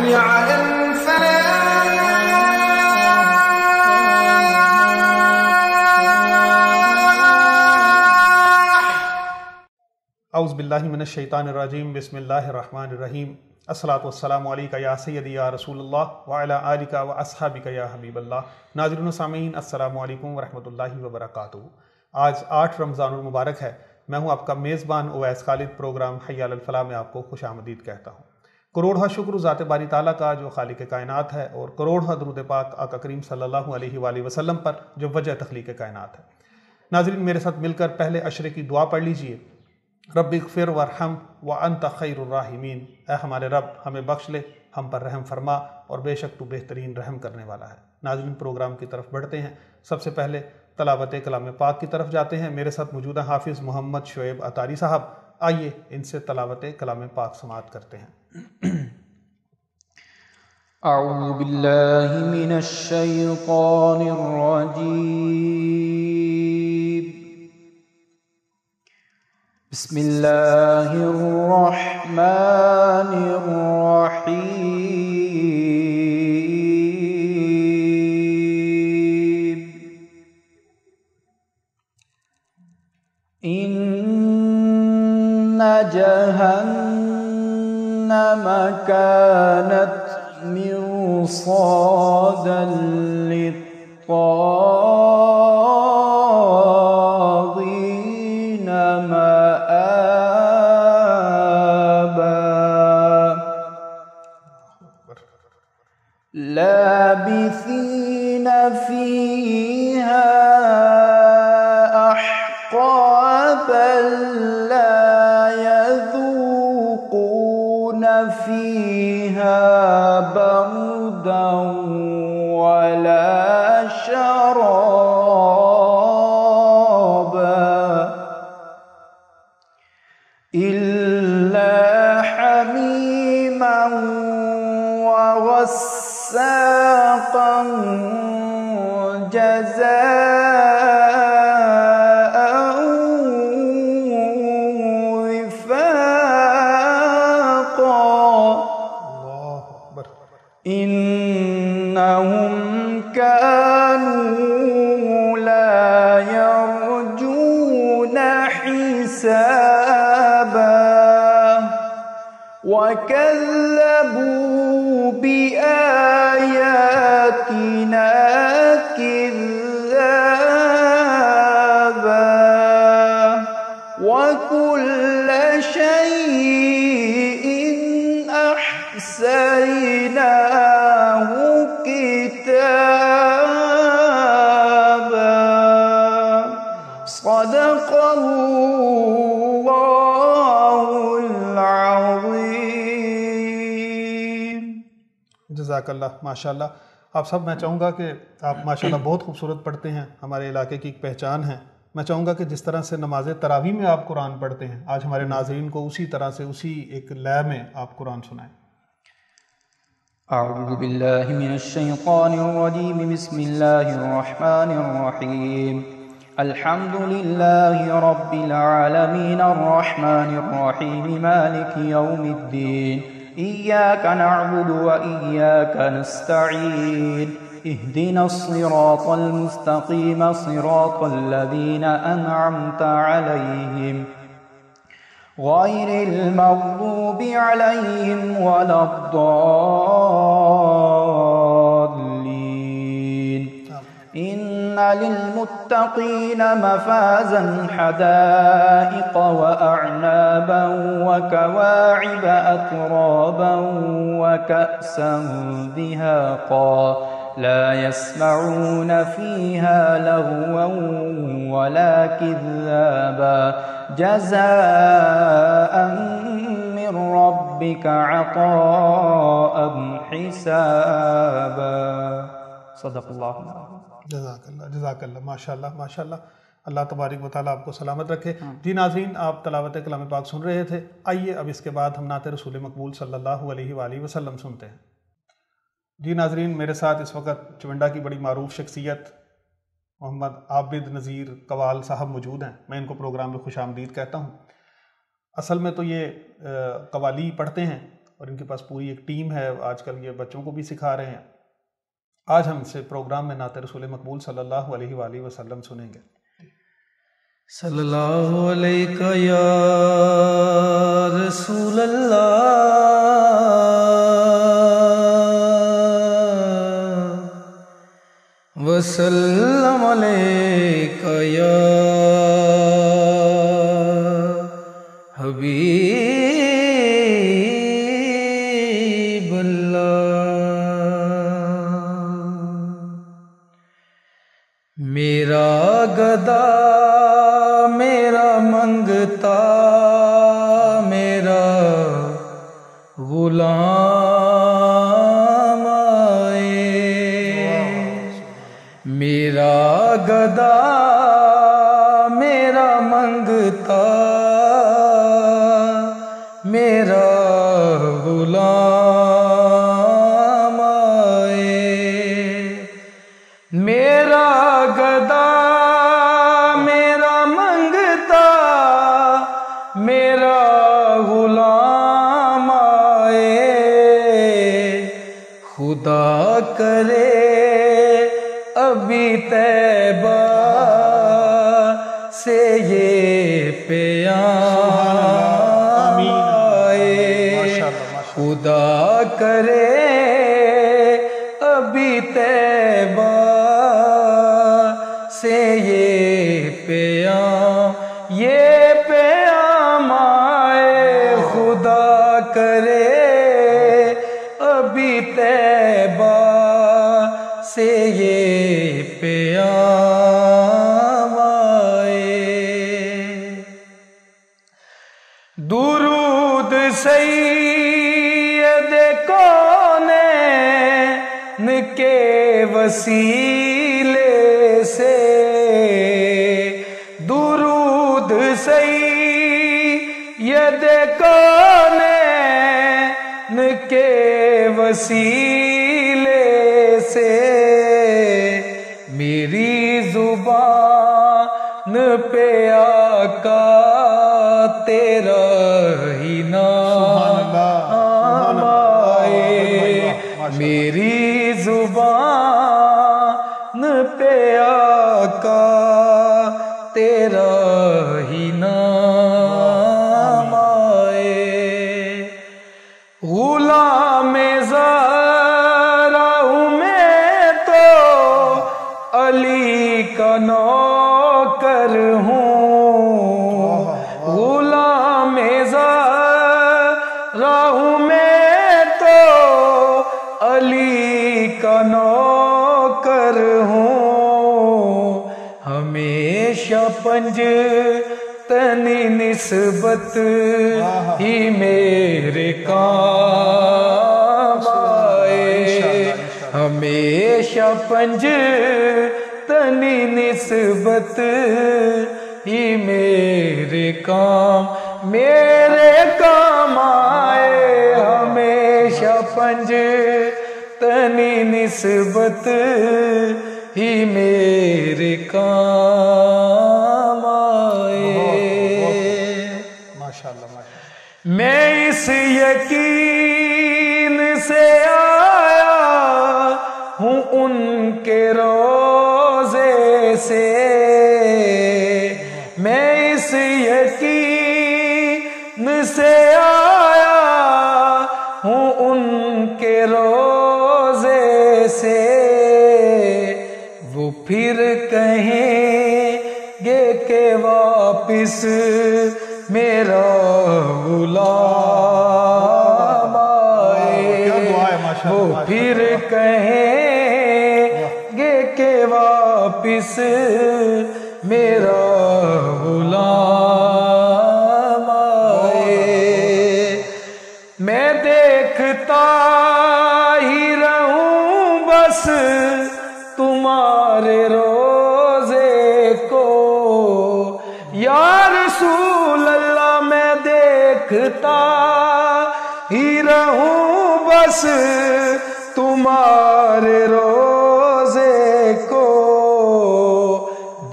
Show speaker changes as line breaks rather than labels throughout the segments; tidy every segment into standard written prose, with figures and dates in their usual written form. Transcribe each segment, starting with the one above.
حي على الفلاح.
اعوذ باللہ من الشیطان الرجیم، بسم اللہ الرحمن الرحیم۔ الصلاۃ والسلام علیکہ یا سیدی یا رسول اللہ وعلی آلک و اصحابک یا حبیب اللہ۔ ناظرین و سامعین، السلام علیکم ورحمۃ اللہ وبرکاتہ۔ آج 8 رمضان المبارک ہے۔ میں ہوں آپ کا میزبان اویس خالد۔ پروگرام حی علی الفلاح میں آپ کو خوش آمدید کہتا ہوں۔ کروڑہ شکر ذات باری تعالیٰ کا جو خالق کائنات ہے، اور کروڑہ درود پاک آقا کریم صلی اللہ علیہ وآلہ وسلم پر جو وجہ تخلیق کائنات ہے۔ ناظرین، میرے ساتھ مل کر پہلے عشرے کی دعا پڑھ لیجئے۔ رب اغفر وارحم وانت خیر الراحمین۔ اے ہمارے رب، ہمیں بخش لے، ہم پر رحم فرما، اور بے شک تو بہترین رحم کرنے والا ہے۔ ناظرین، پروگرام کی طرف بڑھتے ہیں۔ سب سے پہلے تلاوت کلام پاک کی طرف جاتے ہیں۔ میرے ساتھ موجودہ حافظ محمد شعیب عطاری صاحب، آئیے ان سے تلاوت کلام پاک سماعت کرتے ہیں۔
اعوذ باللہ من الشیطان الرجیم، بسم اللہ الرحمن الرحیم۔ ان جہنم كانت مرصادا للطاغين مآبا لابثين فيها أحقابا لا يذوقون فيها بردا ولا شرابا إلا حميما وغساقا جزاء وفاقا إنهم كانوا لا يرجون حسابا وكذبوا بآياتنا كذابا وكل شيء أحصيناه كتابا صدق اللہ العظیم۔
جزاک اللہ، ماشاءاللہ۔ آپ سب، میں چاہوں گا کہ آپ ماشاءاللہ بہت خوبصورت پڑھتے ہیں، ہمارے علاقے کی ایک پہچان ہے۔ میں چاہوں گا کہ جس طرح سے نماز تراویح میں آپ قرآن پڑھتے ہیں، آج ہمارے ناظرین کو اسی طرح سے اسی ایک لے میں آپ قرآن سنائیں۔
اعوذ باللہ من الشیطان الرجیم، بسم اللہ الرحمن الرحیم۔ الحمد للہ رب العالمین، الرحمن الرحیم، مالک یوم الدین، ایاک نعبد و ایاک نستعین، اہدنا الصراط المستقیم، صراط الذین انعمت علیہم غیر المغضوب علیہم ولا الضالین۔ ان للمتقین مفازا حدائق واعنابا وكواعب اترابا وكأسا دهاقا لا يسمعون فيها لغوا ولا كذابا جزاء من ربك عطاء حسابا صدق اللہ۔
جزاک اللہ، جزاک اللہ، ماشاءاللہ ماشاءاللہ۔ اللہ تبارک و تعالیٰ آپ کو سلامت رکھے۔ جی ناظرین، آپ تلاوت کلام پاک سن رہے تھے۔ آئیے اب اس کے بعد ہم نعت رسول مقبول صلی اللہ علیہ وآلہ وسلم سنتے ہیں۔ جی ناظرین، میرے ساتھ اس وقت چونڈا کی بڑی معروف شخصیت محمد عابد نذیر قوال صاحب موجود ہیں۔ میں ان کو پروگرام میں خوش آمدید کہتا ہوں۔ اصل میں تو یہ قوالی پڑھتے ہیں، اور ان کے پاس پوری ایک ٹیم ہے، آج کل یہ بچوں کو بھی سکھا رہے ہیں۔ آج ہم سے پروگرام میں نعت رسول مقبول صلی اللہ علیہ وآلہ وسلم سنیں گے۔
صلی اللہ علیہ یا رسول اللہ وسلم علیک یا حبیب اللہ۔ میرا گدا میرا منگتا میرا غلام آئے، میرا گدا میرا منگتا میرا غلام آئے، میرا گدا میرا منگتا میرا غلام آئے، خدا کرے ابھی طیبہ سے یہ پیام آئے، خدا کرے ابھی طیبہ سے یہ پیام آئے، خدا کرے ابھی طیبہ سے یہ پیام آئے۔ درود سید کونین کے وسیلے سے، درود سید کونین کے وسیلے سے، میری زبان پہ آقا تیرا ہی نام آئے، میری زبان پہ آقا تیرا ہی نام آئے، غلام زہرا ہوں میں تو علی کا نوکر ہوں، غلام زہرا ہوں میں تو علی کا نوکر ہوں، ہمیشہ پنج تنی نسبت ہی میرے کام آئے، ہمیشہ پنج تنی نسبت ہی میرے کام آئے، ہمیشہ پنج تنی نسبت ہی میرے کام آئے۔ میں اس یقین سے آیا ہوں ان کے روزے سے، میں اس یقین سے آیا ہوں ان کے روزے سے، وہ پھر کہیں گے کہ واپس میرا غلام آئے، وہ پھر کہیں گے کہ واپس میرا غلام آئے، میں دیکھتا ہی رہوں بس تمہارے روزے کو، یا رسول اللہ میں دیکھتا ہی رہوں بس تمہارے روزے کو،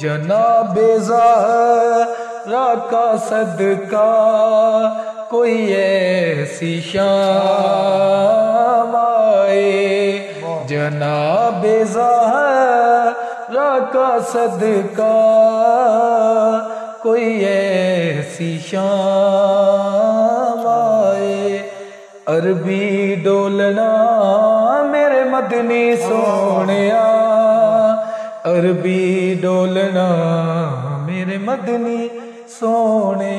جناب زہرا کا صدقہ کوئی ایسا ایسی شام آئے جناب زہرا کا صدقہ کوئی ایسی شام آئے عربی ڈولنا میرے مدنی سونیا عربی ڈولنا میرے مدنی سونے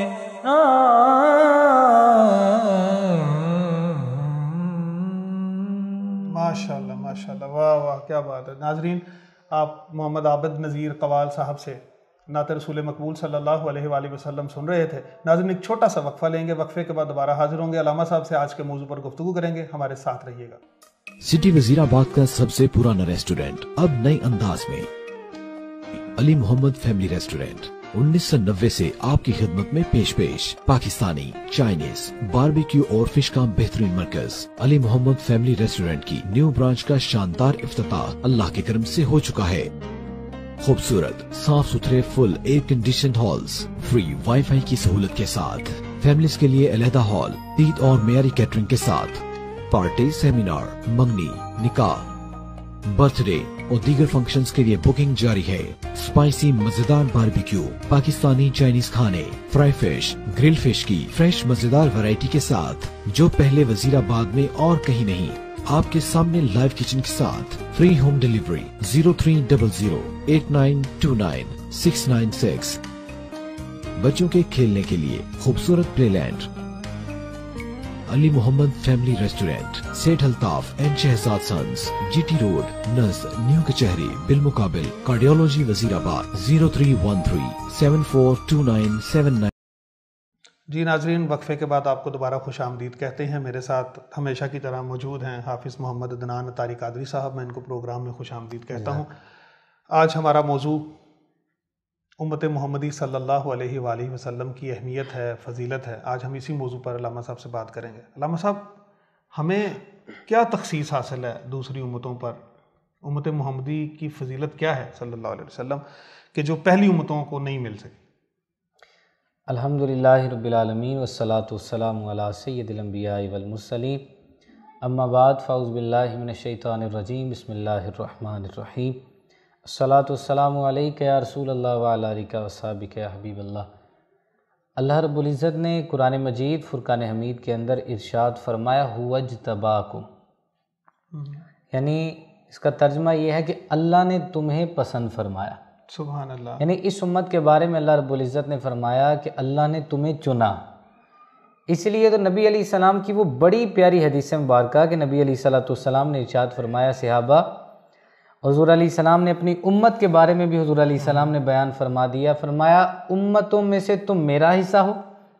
ماشاءاللہ ماشاءاللہ، واہ واہ کیا بات ہے۔ ناظرین، آپ محمد عابد نذیر قوال صاحب سے نعت رسول مقبول صلی اللہ علیہ وآلہ وسلم سن رہے تھے۔ ناظرین ایک چھوٹا سا وقفہ لیں گے، وقفے کے بعد دوبارہ حاضر ہوں گے، علامہ صاحب سے آج کے موضوع پر گفتگو کریں گے، ہمارے ساتھ رہیے گا۔
سٹی وزیر آباد کا سب سے پرانا ریسٹورینٹ اب نئے انداز میں، علی محمد فیملی ریسٹورینٹ 1990 سے آپ کی خدمت میں پیش پاکستانی، چائنیز، باربیکیو اور فش کا بہترین مرکز۔ علی محمد فیملی ریسٹورینٹ کی نیو برانچ کا شاندار افتتاح اللہ کے کرم سے ہو چکا ہے۔ خوبصورت، صاف ستھرے، full air conditioned halls, free wifi کی سہولت کے ساتھ، فیملیز کے لیے علیحدہ ہال، عید اور معیاری کیٹرنگ کے ساتھ، پارٹی، سیمینار، منگنی، نکاح، برتھ ڈے اور دیگر فنکشنز کے لیے بکنگ جاری ہے۔ اسپائسی مزیدار باربیکیو، پاکستانی چائنیز کھانے، فرائی فش، گرل فش کی فریش مزیدار ویرائٹی کے ساتھ جو پہلے وزیر آباد میں اور کہیں نہیں۔ آپ کے سامنے لائیو کچن کے ساتھ فری ہوم ڈیلیوری 030089299696۔ بچوں کے کھیلنے کے لیے خوبصورت play land. Ali Muhammad family restaurant, Seth Altaf and Shahzad sons, G T road, نزد نیو کچہری، بالمقابل کارڈیولوجی، وزیر آباد 0313742979۔
جی ناظرین، وقفے کے بعد آپ کو دوبارہ خوش آمدید کہتے ہیں۔ میرے ساتھ ہمیشہ کی طرح موجود ہیں حافظ محمد عدنان اطاری قادری صاحب، میں ان کو پروگرام میں خوش آمدید کہتا ہوں۔ آج ہمارا موضوع امت محمدی صلی اللہ علیہ وآلہ وسلم کی اہمیت ہے، فضیلت ہے۔ آج ہم اسی موضوع پر علامہ صاحب سے بات کریں گے۔ علامہ صاحب، ہمیں کیا تخصیص حاصل ہے دوسری امتوں پر؟ امت محمدی کی فضیلت کیا ہے صلی اللہ علیہ وسلم کہ جو پہلی امتوں کو نہیں مل سکی؟
الحمدللہ رب العالمین والصلاة والسلام علی سید الانبیاء والمرسلین، اما بعد فاعوذ باللہ من الشیطان الرجیم، بسم اللہ الرحمن الرحیم، الصلاة والسلام علیک یا رسول اللہ وعلی آلک وصحبک یا حبیب اللہ۔ اللہ رب العزت نے قرآن مجید فرقان حمید کے اندر ارشاد فرمایا هو اجتباکم، یعنی اس کا ترجمہ یہ ہے کہ اللہ نے تمہیں پسند فرمایا۔
سبحان اللہ۔
یعنی اس امت کے بارے میں اللہ رب العزت نے فرمایا کہ اللہ نے تمہیں چنا۔ اس لیے تو نبی علیہ السلام کی وہ بڑی پیاری حدیث مبارکہ کہ نبی علیہ السلام نے ارشاد فرمایا، صحابہ، حضور علیہ السلام نے اپنی امت کے بارے میں بھی حضور علیہ السلام نے بیان فرما دیا، فرمایا امتوں میں سے تم میرا حصہ ہو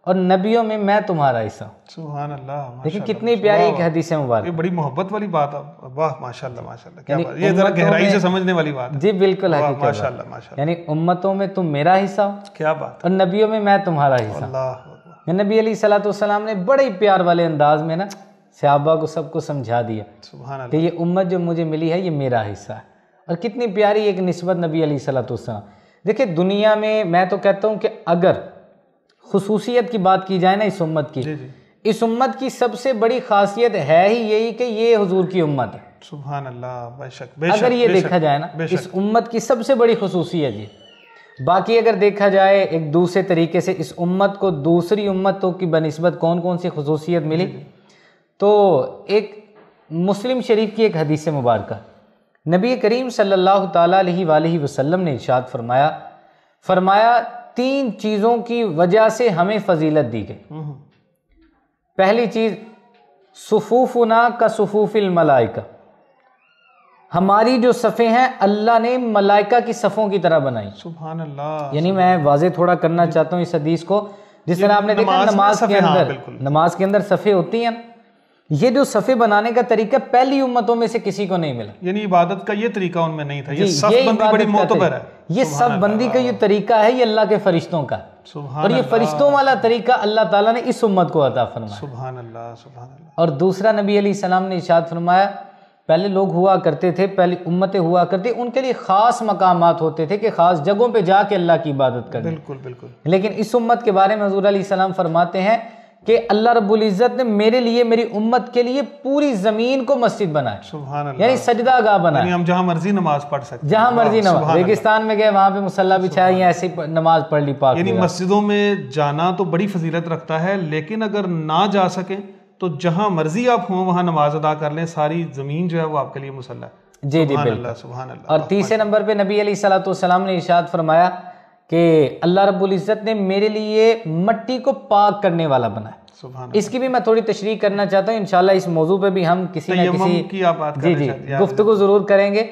اور نبیوں میں میں تمہارا حصہ ہوں۔
سبحان اللہ،
دیکھیں کتنی پیاری ایک حدیث مبارک،
یہ بڑی محبت والی بات ہے۔ واہ ماشاءاللہ ماشاءاللہ، کیا بات، یہ ذرا گہرائی سے سمجھنے والی بات ہے۔
جی بالکل حقیقت،
ماشاءاللہ ماشاءاللہ،
یعنی امتوں میں تم میرا حصہ ہو
کیا بات
اور نبیوں میں میں تمہارا حصہ ہوں۔
اللہ۔
نبی علیہ السلام نے بڑے پیار والے انداز میں نا صحابہ کو سب کو سمجھا دیا
سبحان اللہ،
کہ یہ امت جو مجھے ملی ہے یہ میرا حصہ ہے، اور کتنی پیاری ایک نسبت نبی علیہ السلام۔ دیکھیں دنیا میں تو کہتا ہوں کہ اگر خصوصیت کی بات کی جائے نا اس امت کی، اس امت کی سب سے بڑی خاصیت ہے ہی یہی کہ یہ حضور کی امت ہے۔
سبحان اللہ، بے شک،
اگر یہ دیکھا جائے نا اس امت کی سب سے بڑی خصوصیت یہ۔ باقی اگر دیکھا جائے ایک دوسرے طریقے سے اس امت کو دوسری امتوں کی بنسبت کون کون سی خصوصیت ملی، تو ایک مسلم شریف کی ایک حدیث مبارکہ، نبی کریم صلی اللہ تعالیٰ علیہ وآلہ وسلم نے ارشاد فرمایا 3 چیزوں کی وجہ سے ہمیں فضیلت دی گئی۔ پہلی چیز، صفوفنا کا صفوف الملائکہ، ہماری جو صفیں ہیں اللہ نے ملائکہ کی صفوں کی طرح بنائی۔
سبحان اللہ،
یعنی میں واضح تھوڑا کرنا چاہتا ہوں اس حدیث کو، جس طرح آپ نے دیکھا نماز کے اندر صفیں ہوتی ہیں، یہ جو صفیں بنانے کا طریقہ پہلی امتوں میں سے کسی کو نہیں ملا۔
یعنی عبادت کا یہ طریقہ ان میں نہیں تھا، یہ صف بندی بڑی معتبر ہے۔
یہ صف بندی کا یہ طریقہ ہے، یہ اللہ کے فرشتوں کا، اور یہ فرشتوں والا طریقہ اللہ تعالیٰ نے اس امت کو عطا فرمایا۔
سبحان اللہ سبحان اللہ۔
اور دوسرا، نبی علیہ السلام نے ارشاد فرمایا، پہلے لوگ ہوا کرتے تھے، پہلی امتیں ہوا کرتی، ان کے لیے خاص مقامات ہوتے تھے کہ خاص جگہوں پہ جا کے اللہ کی عبادت کریں۔
بالکل بالکل۔
لیکن اس امت کے بارے میں حضور علیہ السلام فرماتے ہیں کہ اللہ رب العزت نے میرے لیے میری امت کے لیے پوری زمین کو مسجد بنائے,
سبحان اللہ,
یعنی سجدہ گاہ بنائے,
یعنی ہم جہاں مرضی نماز پڑھ سکتے ہیں,
جہاں مرضی نماز, ریگستان میں گئے وہاں پہ مصلی بچھایا یا ایسی نماز پڑھ لی پاک.
یعنی مسجدوں میں جانا تو بڑی فضیلت رکھتا ہے, لیکن اگر نہ جا سکیں تو جہاں مرضی آپ ہوں وہاں نماز ادا کر لیں, ساری زمین جو ہے وہ آپ کے لیے مصلی ہے.
جی جی بالکل.
سبحان اللہ.
اور تیسرے نمبر پہ نبی علیہ الصلوۃ والسلام نے ارشاد فرمایا کہ اللہ رب العزت نے میرے لیے مٹی کو پاک کرنے والا بنایا. اس کی بھی میں تھوڑی تشریح کرنا چاہتا ہوں, انشاءاللہ اس موضوع پہ بھی ہم کسی نہ کسی گفتگو ضرور کریں گے.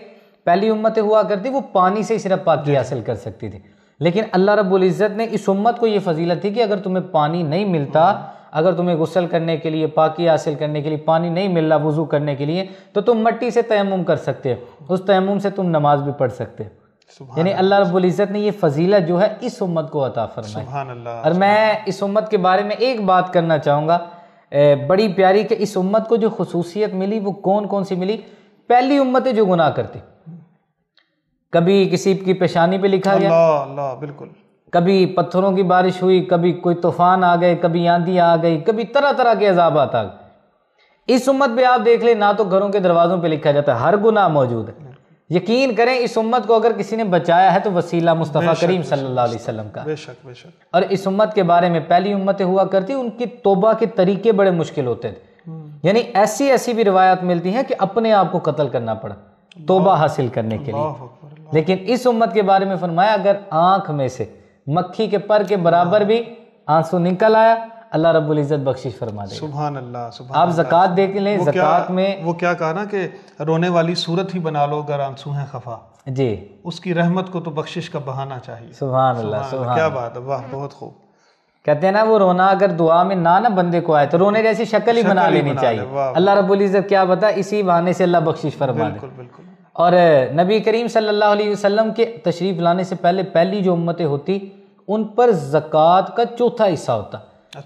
پہلی امتیں ہوا کرتی وہ پانی سے صرف پاکی حاصل کر سکتی تھی, لیکن اللہ رب العزت نے اس امت کو یہ فضیلت تھی کہ اگر تمہیں پانی نہیں ملتا, اگر تمہیں غسل کرنے کے لیے, پاکی حاصل کرنے کے لیے پانی نہیں مل رہا وضو کرنے کے لیے, تو تم مٹی سے تیمم کر سکتے ہو, اس تیمم سے تم نماز بھی پڑھ سکتے ہو. یعنی اللہ رب العزت نے یہ فضیلت جو ہے اس امت کو عطا فرمائی.
سبحان اللہ.
اور میں اس امت کے بارے میں ایک بات کرنا چاہوں گا بڑی پیاری, کہ اس امت کو جو خصوصیت ملی وہ کون کون سی ملی. پہلی امتیں جو گناہ کرتی, کبھی کسی کی پیشانی پہ لکھا گیا,
اللہ بالکل,
کبھی پتھروں کی بارش ہوئی, کبھی کوئی طوفان آ گئے, کبھی آندھی آ گئی, کبھی طرح طرح کے عذابات آ گئے. اس امت پہ آپ دیکھ لیں نہ تو گھروں کے دروازوں پہ لکھا جاتا ہے, ہر گناہ موجود ہے. یقین کریں اس امت کو اگر کسی نے بچایا ہے تو وسیلہ مصطفیٰ کریم صلی اللہ علیہ وسلم کا.
بے شک بے شک.
اور اس امت کے بارے میں پہلی امتیں ہوا کرتی, ان کی توبہ کے طریقے بڑے مشکل ہوتے تھے. یعنی ایسی ایسی بھی روایات ملتی ہیں کہ اپنے آپ کو قتل کرنا پڑا توبہ حاصل کرنے کے لیے. لیکن اس امت کے بارے میں فرمایا اگر آنکھ میں سے مکھی کے پر کے برابر بھی آنسو نکل آیا اللہ رب العزت بخشش فرما دے.
سبحان اللہ.
آپ زکوٰۃ دیکھ لیں, زکوٰۃ میں
وہ کیا کہا نا کہ رونے والی صورت ہی بنا لو اگر آنسو ہیں خفا,
جی
اس کی رحمت کو تو بخشش کا بہانہ چاہیے.
سبحان اللہ, سبحان.
کیا بات ہے, واہ بہت خوب.
کہتے ہیں نا وہ رونا اگر دعا میں نہ بندے کو آئے تو رونے جیسی شکل ہی بنا لینی چاہیے. اللہ رب العزت کیا بتا اسی بہانے سے اللہ بخشش فرما دے.
بالکل.
اور نبی کریم صلی اللہ علیہ وسلم کے تشریف لانے سے پہلے پہلی جو امتیں ہوتی ان پر زکوٰۃ کا چوتھا حصہ ہوتا,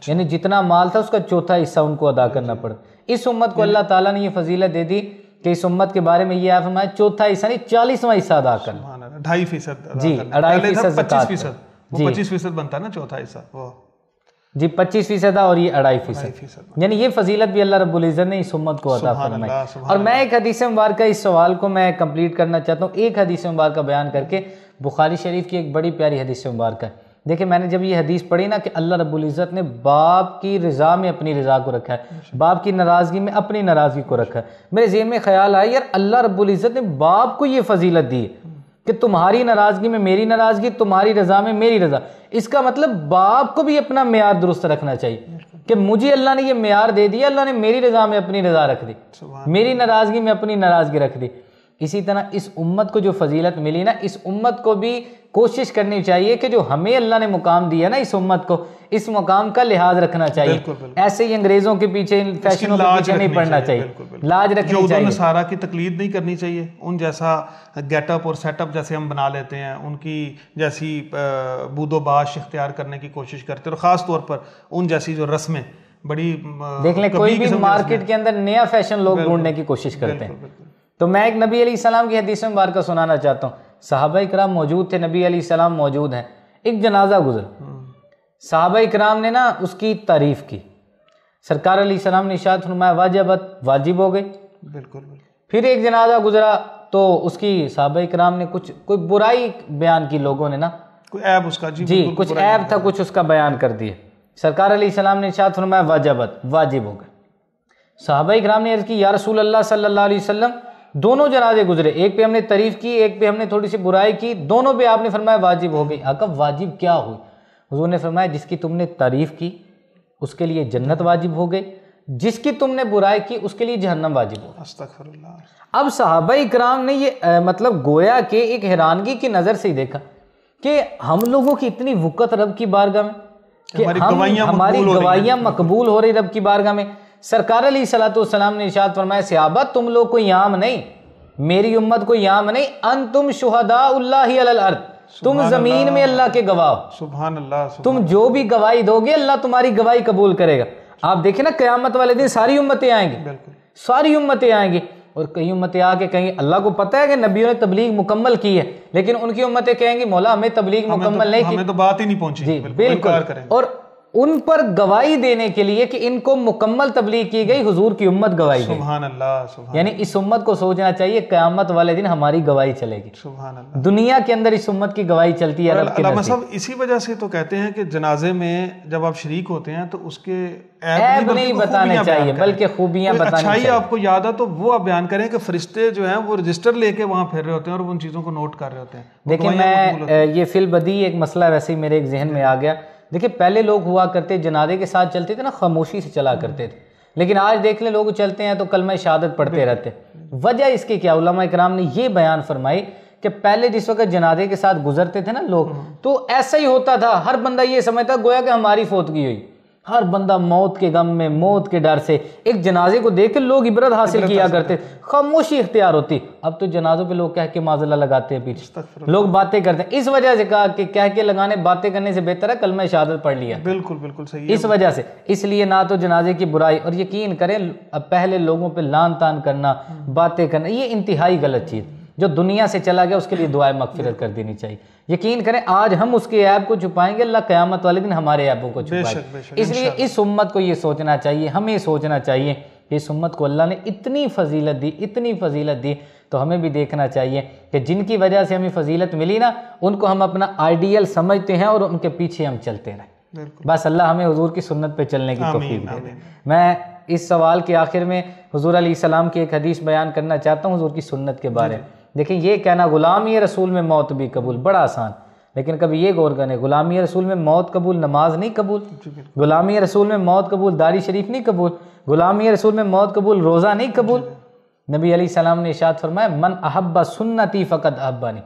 یعنی جتنا مال تھا اس کا چوتھا حصہ ان کو ادا کرنا پڑا. اس امت کو اللہ تعالیٰ نے یہ فضیلت دے دی کہ اس امت کے بارے میں یہ آپ فرمائے چوتھا حصہ نہیں 40واں حصہ ادا کرنا.
2.5%.
جی 2.5% زکوٰۃ.
25% بنتا ہے نا چوتھا حصہ,
جی 25% اور یہ 2.5%. یعنی یہ فضیلت بھی اللہ رب العزت نے اس امت کو عطا فرمائی. اور میں ایک حدیث مبارکہ اس سوال کو میں کمپلیٹ کرنا چاہتا ہوں, ایک حدیث مبارکہ بیان کر کے. بخاری شریف کی ایک بڑی پیاری حدیث مبارکہ ہے. دیکھیں میں نے جب یہ حدیث پڑھی نا کہ اللہ رب العزت نے باپ کی رضا میں اپنی رضا کو رکھا ہے, باپ کی ناراضگی میں اپنی ناراضگی کو رکھا ہے, میرے ذہن میں خیال آیا یار اللہ رب العزت نے باپ کو یہ فضیلت دی ہے کہ تمہاری ناراضگی میں میری ناراضگی, تمہاری رضا میں میری رضا. اس کا مطلب باپ کو بھی اپنا معیار درست رکھنا چاہیے کہ مجھے اللہ نے یہ معیار دے دیا, اللہ نے میری رضا میں اپنی رضا رکھ دی, میری ناراضگی میں اپنی ناراضگی رکھ دی. اسی طرح اس امت کو جو فضیلت ملی نا, اس امت کو بھی کوشش کرنی چاہیے کہ جو ہمیں اللہ نے مقام دیا نا اس امت کو, اس مقام کا لحاظ رکھنا چاہیے. ایسے ہی انگریزوں کے پیچھے فیشنوں کے پیچھے نہیں پڑنا چاہیے, لاج رکھنی چاہیے.
نصارہ کی تقلید نہیں کرنی چاہیے, ان جیسا گیٹ اپ اور سیٹ اپ جیسے ہم بنا لیتے ہیں, ان کی جیسی بود و باش اختیار کرنے کی کوشش کرتے ہیں, اور خاص طور پر ان جیسی جو رسمیں بڑی
دیکھ لیں کوئی بھی مارکیٹ کے اندر نیا فیشن لوگ ڈھونڈنے کی کوشش کرتے ہیں. تو میں ایک نبی علیہ السلام کی حدیث مبارکہ سنانا چاہتا ہوں. صحابہ کرام موجود تھے, نبی علیہ السلام موجود ہیں, ایک جنازہ گزرا, صحابہ کرام نے نا اس کی تعریف کی, سرکار علیہ السلام نے ارشاد فرمایا واجبت, واجب ہو گئی.
بالکل.
پھر ایک جنازہ گزرا تو اس کی صحابہ کرام نے کوئی برائی بیان کی, لوگوں نے نا
کوئی عیب اس کا,
جی کچھ عیب تھا, کچھ اس کا بیان کر دیا. سرکار علیہ السلام نے ارشاد فرمایا واجبت, واجب ہو گئے. صحابہ کرام نے عرض کی یا رسول اللہ صلی اللہ علیہ وسلم دونوں جنازے گزرے, ایک پہ ہم نے تعریف کی, ایک پہ ہم نے تھوڑی سی برائی کی, دونوں پہ آپ نے فرمایا واجب ہو گئی. آقا واجب کیا ہوئی؟ حضور نے فرمایا جس کی تم نے تعریف کی اس کے لیے جنت واجب ہو گئی, جس کی تم نے برائی کی اس کے لیے جہنم واجب ہو گئی.
استغفر اللہ.
اب صحابہ کرام نے یہ مطلب گویا کہ ایک حیرانگی کی نظر سے ہی دیکھا کہ ہم لوگوں کی اتنی وقت رب کی بارگاہ میں کہ ہماری گواہیاں مقبول ہو رہی رب کی بارگاہ میں. سرکار علیہ الصلوۃ والسلام نے ارشاد فرمایا صحابہ تم لوگ کوئی عام نہیں, میری امت کوئی عام نہیں, انتم شہداء اللہ علی الارض, تم زمین میں اللہ کے گواہ ہو.
سبحان اللہ.
تم جو بھی گواہی دو گے اللہ تمہاری گواہی قبول کرے گا. آپ دیکھیں نا قیامت والے دن ساری امتیں آئیں گی, ساری امتیں آئیں گی, اور کئی امتیں آ کے کہیں اللہ کو پتہ ہے کہ نبیوں نے تبلیغ مکمل کی ہے, لیکن ان کی امتیں کہیں گی مولا ہمیں تبلیغ مکمل نہیں کی,
ہمیں تو بات ہی نہیں پہنچی.
جی بالکل. اور ان پر گواہی دینے کے لیے کہ ان کو مکمل تبلیغ کی گئی، حضور کی امت گواہی دے.
سبحان اللہ، سبحان
یعنی اس امت کو سوچنا چاہیے قیامت والے دن ہماری گواہی چلے گی.
سبحان اللہ.
دنیا کے اندر اس امت کی گواہی چلتی ہے رب کے
علامہ
نزدیک.
صاحب اسی وجہ سے تو کہتے ہیں کہ جنازے میں جب آپ شریک ہوتے ہیں تو اس کے
عیب نہیں بتانے چاہیے بلکہ خوبیاں بتانی
اچھائی
چاہیے.
آپ کو یاد ہے تو وہ آپ بیان کریں کہ فرشتے جو ہیں وہ رجسٹر لے کے وہاں پھر رہے ہوتے ہیں اور ان چیزوں کو نوٹ کر رہے ہوتے ہیں.
دیکھیں میں یہ فی البدیہہ ایک مسئلہ ویسے ہی میرے ایک ذہن میں آ گیا. دیکھیں پہلے لوگ ہوا کرتے جنازے کے ساتھ چلتے تھے نا، خاموشی سے چلا کرتے تھے، لیکن آج دیکھ لیں لوگ چلتے ہیں تو کلمہ شہادت پڑھتے رہتے. وجہ اس کی کیا؟ علماء کرام نے یہ بیان فرمائی کہ پہلے جس وقت جنازے کے ساتھ گزرتے تھے نا لوگ، تو ایسا ہی ہوتا تھا، ہر بندہ یہ سمجھتا گویا کہ ہماری فوتگی ہوئی. ہر بندہ موت کے غم میں، موت کے ڈر سے ایک جنازے کو دیکھ کے لوگ عبرت حاصل کیا کرتے، خاموشی اختیار ہوتی. اب تو جنازوں پہ لوگ کہہ کے معذلہ لگاتے ہیں، پیچھے لوگ باتیں کرتے ہیں. اس وجہ سے کہا کہ کہہ کے لگانے، باتیں کرنے سے بہتر ہے کلمہ شہادت پڑھ لیا.
بالکل بالکل صحیح.
اس وجہ سے اس لیے نہ تو جنازے کی برائی، اور یقین کریں پہلے لوگوں پہ لان تان کرنا، باتیں کرنا، یہ انتہائی غلط چیز. جو دنیا سے چلا گیا اس کے لیے دعائیں مغفرت کر دینی چاہیے. یقین کریں آج ہم اس کے عیب کو چھپائیں گے، اللہ قیامت والے دن ہمارے عیبوں کو چھپائے گا. اس لیے اس امت کو یہ سوچنا چاہیے، ہمیں سوچنا چاہیے کہ اس امت کو اللہ نے اتنی فضیلت دی، اتنی فضیلت دی، تو ہمیں بھی دیکھنا چاہیے کہ جن کی وجہ سے ہمیں فضیلت ملی نا، ان کو ہم اپنا آئیڈیل سمجھتے ہیں اور ان کے پیچھے ہم چلتے رہیں. بس اللہ ہمیں حضور کی سنت پہ چلنے کی توفیق دے. میں اس سوال کے آخر میں حضور علیہ السلام کی ایک حدیث بیان کرنا چاہتا ہوں حضور کی سنت کے بارے میں. دیکھیں یہ کہنا غلامی رسول میں موت بھی قبول بڑا آسان، لیکن کبھی یہ غور کریں غلامی رسول میں موت قبول نماز نہیں قبول، غلامی رسول میں موت قبول داڑھی شریف نہیں قبول، غلامی رسول میں موت قبول روزہ نہیں قبول. نبی علیہ السلام نے ارشاد فرمایا من احب سنتی فقد احبنی،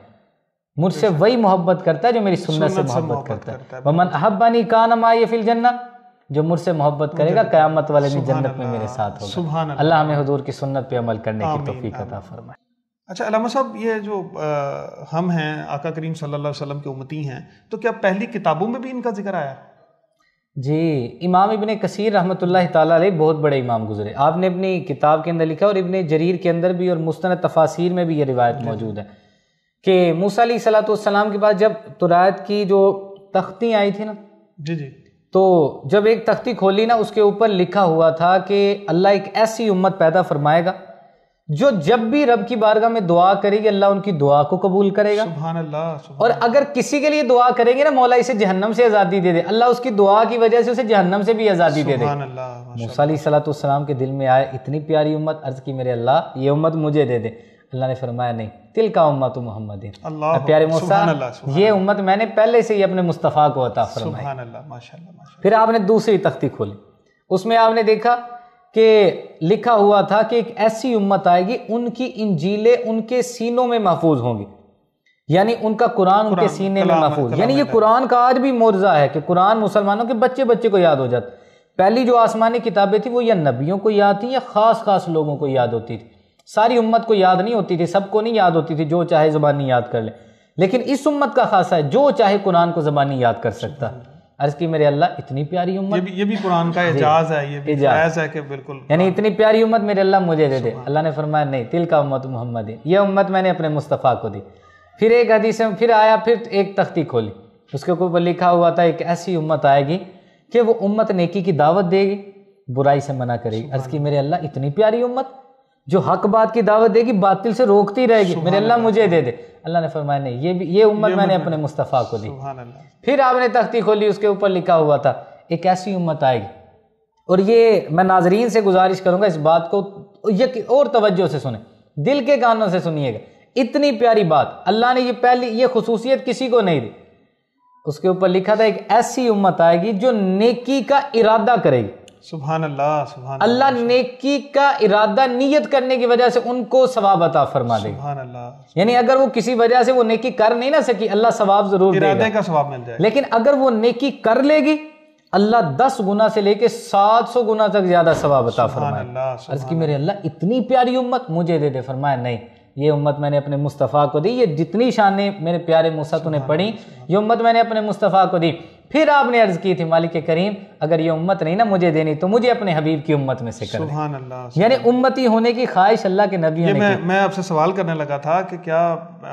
مجھ سے وہی محبت کرتا ہے جو میری سنت سے محبت کرتا ہے. ومن احبنی کان معی فی الجنہ، جو مجھ سے محبت کرے گا قیامت والے دن جنت میں میرے ساتھ ہوگا. اللہ ہمیں حضور کی سنت پہ عمل کرنے کی توفیق عطا فرمائے.
اچھا علامہ صاحب، یہ جو ہم ہیں آقا کریم صلی اللہ علیہ وسلم کے امتی ہیں، تو کیا پہلی کتابوں میں بھی ان کا ذکر آیا؟
جی امام ابن کثیر رحمۃ اللہ تعالیٰ علیہ بہت بڑے امام گزرے. آپ نے اپنی کتاب کے اندر لکھا اور ابن جریر کے اندر بھی اور مستند تفاسیر میں بھی یہ روایت موجود ہے کہ موسیٰ علیہ الصلوۃ والسلام کے بعد جب تورات کی جو تختی آئی تھی نا،
جی جی،
تو جب ایک تختی کھولی نا اس کے اوپر لکھا ہوا تھا کہ اللہ ایک ایسی امت پیدا فرمائے گا جو جب بھی رب کی بارگاہ میں دعا کرے گی اللہ ان کی دعا کو قبول کرے گا.
سبحان اللہ.
اور اگر کسی کے لیے دعا کریں گے نا مولا اسے جہنم سے آزادی دے دے، اللہ اس کی دعا کی وجہ سے اسے جہنم سے بھی آزادی دے دے.
سبحان اللہ.
موسیٰ علیہ الصلوۃ والسلام کے دل میں آئے اتنی پیاری امت، عرض کی میرے اللہ یہ امت مجھے دے دے. اللہ نے فرمایا نہیں، تلکا امت محمد. پیارے موسیٰ یہ امت میں نے پہلے سے ہی اپنے مصطفیٰ کو عطا فرمائی.
سبحان اللہ، ماشاءاللہ.
پھر آپ نے دوسری تختی کھولی، اس میں آپ نے دیکھا کہ لکھا ہوا تھا کہ ایک ایسی امت آئے گی ان کی انجیلیں ان کے سینوں میں محفوظ ہوں گی، یعنی ان کا قرآن ان کے سینے میں محفوظ. یعنی یہ قرآن کا آج بھی معجزہ ہے کہ قرآن مسلمانوں کے بچے بچے کو یاد ہو جاتا. پہلی جو آسمانی کتابیں تھیں وہ یا نبیوں کو یاد تھیں یا خاص خاص لوگوں کو یاد ہوتی تھی، ساری امت کو یاد نہیں ہوتی تھی، سب کو نہیں یاد ہوتی تھی، جو چاہے زبانی یاد کر لے. لیکن اس امت کا خاصہ ہے جو چاہے قرآن کو زبانی یاد کر سکتا. عرض کی میرے اللہ اتنی پیاری امت،
یہ بھی قرآن کا اعجاز ہے، یہ بھی اعجاز ہے کہ بالکل
یعنی اتنی پیاری امت میرے اللہ مجھے دے دے. اللہ نے فرمایا نہیں، تلکا امت محمد، یہ امت میں نے اپنے مصطفیٰ کو دی. پھر ایک حدیث میں پھر آیا، پھر ایک تختی کھولی، اس کے اوپر لکھا ہوا تھا ایک ایسی امت آئے گی کہ وہ امت نیکی کی دعوت دے گی، برائی سے منع کرے گی. عرض کی میرے اللہ اتنی پیاری امت جو حق بات کی دعوت دے گی، باطل سے روکتی رہے گی، میرے اللہ مجھے دے دے. اللہ نے فرمایا نہیں، یہ امت میں نے اپنے مصطفیٰ کو دی. پھر آپ نے تختی کھولی، اس کے اوپر لکھا ہوا تھا ایک ایسی امت آئے گی. اور یہ میں ناظرین سے گزارش کروں گا اس بات کو اور توجہ سے سنیں، دل کے کانوں سے سنیے گا. اتنی پیاری بات اللہ نے یہ خصوصیت کسی کو نہیں دی. اس کے اوپر لکھا تھا ایک ایسی امت آئے گی جو نیکی کا ارادہ کرے گی.
سبحان اللہ. سبحان
اللہ نیکی کا ارادہ نیت کرنے کی وجہ سے ان کو ثواب عطا فرما دے گا.
سبحان اللہ.
یعنی اگر وہ کسی وجہ سے وہ نیکی کر نہیں نہ سکی، اللہ ثواب ضرور دے گا،
ارادے کا ثواب مل جائے گا.
لیکن اگر وہ نیکی کر لے گی اللہ 10 گنا سے لے کے 700 گنا تک زیادہ ثواب عطا فرمائے. عرض کی میرے اللہ اتنی پیاری امت مجھے دے دے. فرمایا نہیں، یہ امت میں نے اپنے مصطفیٰ کو دی. یہ جتنی شانیں میرے پیارے موسیٰ تو نے پڑھی، یہ امت میں نے اپنے مصطفیٰ کو دی. پھر آپ نے عرض کی تھی مالک کریم اگر یہ امت نہیں نا مجھے دینی تو مجھے اپنے حبیب کی امت میں سے کر دے.
سبحان اللہ.
یعنی امتی ہونے کی خواہش اللہ کے نبی نے کی.
میں آپ سے سوال کرنے لگا تھا کہ کیا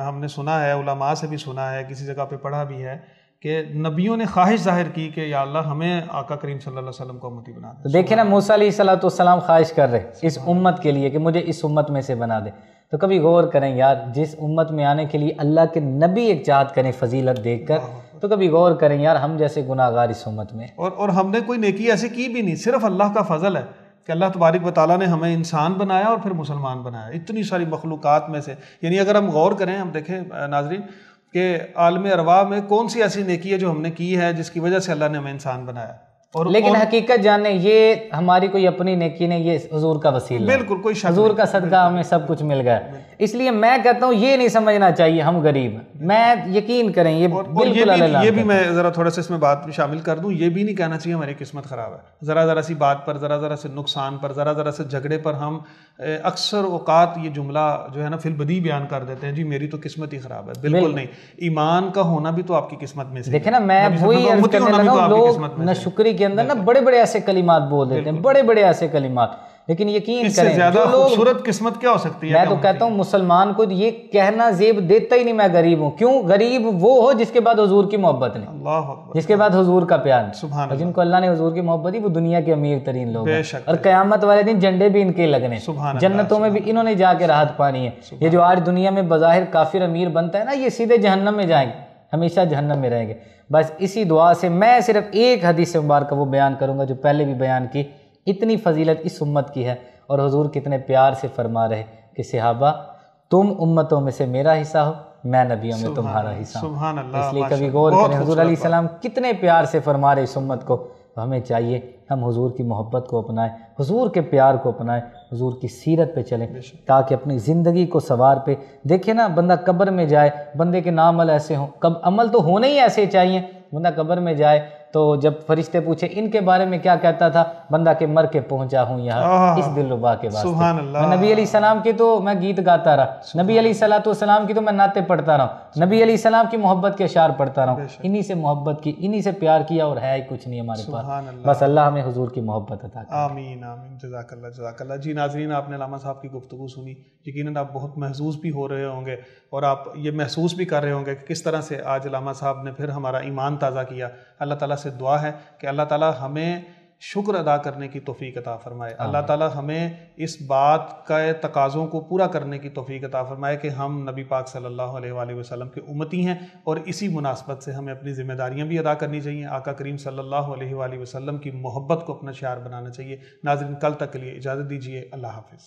ہم نے سنا ہے، علماء سے بھی سنا ہے، کسی جگہ پہ پڑھا بھی ہے کہ نبیوں نے خواہش ظاہر کی کہ یا اللہ ہمیں آقا کریم صلی اللہ علیہ وسلم کو امتی بنا دے.
تو دیکھیں نا موسیٰ علیہ السلام خواہش کر رہے اس امت کے لیے کہ مجھے اس امت میں سے بنا دے. تو کبھی غور کریں یار، جس امت میں آنے کے لیے اللہ کے نبی ایک چاہت کریں فضیلت دیکھ کر، تو کبھی غور کریں یار ہم جیسے گناہ گار اس امت میں.
اور ہم نے کوئی نیکی ایسی کی بھی نہیں، صرف اللہ کا فضل ہے کہ اللہ تبارک و تعالیٰ نے ہمیں انسان بنایا اور پھر مسلمان بنایا اتنی ساری مخلوقات میں سے. یعنی اگر ہم غور کریں، ہم دیکھیں ناظرین کہ عالم ارواح میں کون سی ایسی نیکی ہے جو ہم نے کی ہے جس کی وجہ سے اللہ نے ہمیں انسان بنایا.
لیکن حقیقت جانیں یہ ہماری کوئی اپنی نیکی نہیں، یہ حضور کا وسیلہ،
بالکل کوئی شک،
حضور کا صدقہ ہمیں سب کچھ مل گیا. اس لیے میں کہتا ہوں یہ نہیں سمجھنا چاہیے ہم غریب ہیں. میں یقین کریں یہ بالکل اللہ،
یہ بھی میں ذرا تھوڑا سا اس میں بات شامل کر دوں، یہ بھی نہیں کہنا چاہیے ہماری قسمت خراب ہے. ذرا سی بات پر، ذرا سے نقصان پر، ذرا سے جھگڑے پر ہم اکثر اوقات یہ جملہ جو ہے نا فی البدیہہ بیان کر دیتے ہیں، جی میری تو قسمت ہی خراب ہے. بالکل نہیں، ایمان کا ہونا بھی تو آپ کی قسمت میں سے.
دیکھیں نا میں وہی عرض کرنے لگا ہوں، لوگ ناشکری کے اندر نا بڑے بڑے ایسے کلمات بول دیتے ہیں، بڑے بڑے ایسے کلمات، لیکن یقین کریں
زیادہ خوبصورت قسمت کیا ہو سکتی ہے؟
میں تو کہتا ہوں مسلمان کو یہ کہنا زیب دیتا ہی نہیں میں غریب ہوں. کیوں؟ غریب وہ ہو جس کے بعد حضور کی محبت نہیں،
اللہ اکبر،
جس کے بعد حضور کا پیار نہیں.
سبحان
اور جن کو اللہ نے حضور کی محبت دی وہ دنیا کے امیر ترین لوگ ہیں، اور قیامت والے دن جھنڈے بھی ان کے لگنے، جنتوں میں بھی انہوں نے جا کے راحت پانی ہے. یہ جو آج دنیا میں بظاہر کافر امیر بنتا ہے نا، یہ سیدھے جہنم میں جائیں گے، ہمیشہ جہنم میں رہیں گے. بس اسی دعا سے میں صرف ایک حدیث مبارکہ وہ بیان کروں گا جو پہلے بھی بیان کی. اتنی فضیلت اس امت کی ہے، اور حضور کتنے پیار سے فرما رہے کہ صحابہ تم امتوں میں سے میرا حصہ ہو، میں نبیوں میں تمہارا حصہ ہوں.
سبحان اللہ.
اس لیے کبھی غور کریں حضور علیہ السلام کتنے پیار سے فرما رہے اس امت کو. ہمیں چاہیے ہم حضور کی محبت کو اپنائیں، حضور کے پیار کو اپنائیں، حضور کی سیرت پہ چلیں تاکہ اپنی زندگی کو سوار پہ. دیکھیں نا بندہ قبر میں جائے، بندے کے نام ایسے ہوں، عمل تو ہونے ہی ایسے چاہیے. بندہ قبر میں جائے تو جب فرشتے پوچھے ان کے بارے میں کیا کہتا تھا، بندہ کہ مر کے پہنچا ہوں یہاں اس دل ربا کے واسطے.
سبحان اللہ.
میں نبی علیہ السلام کی تو میں گیت گاتا رہا، نبی علیہ السلام کی تو میں نعتیں پڑھتا رہا، نبی علیہ السلام کی محبت کے اشعار پڑھتا رہا. انہی سے محبت کی، انہی سے پیار کیا، اور ہے ہی کچھ نہیں ہمارے پاس. بس اللہ ہمیں حضور کی محبت عطا کرے.
آمین آمین. جزاک اللہ جزاک اللہ. جی ناظرین، آپ نے علامہ صاحب کی گفتگو سنی، یقیناً آپ بہت محظوظ بھی ہو رہے ہوں گے، اور آپ یہ محسوس بھی کر رہے ہوں گے کہ کس طرح سے آج علامہ صاحب نے پھر ہمارا ایمان تازہ کیا. اللہ تعالیٰ سے دعا ہے کہ اللہ تعالیٰ ہمیں شکر ادا کرنے کی توفیق عطا فرمائے. اللہ تعالیٰ ہمیں اس بات کا تقاضوں کو پورا کرنے کی توفیق عطا فرمائے کہ ہم نبی پاک صلی اللہ علیہ وآلہ وسلم کے امتی ہیں، اور اسی مناسبت سے ہمیں اپنی ذمہ داریاں بھی ادا کرنی چاہیے. آقا کریم صلی اللہ علیہ وآلہ وسلم کی محبت کو اپنا شعار بنانا چاہیے. ناظرین، کل تک کے لیے اجازت دیجیے. اللہ حافظ.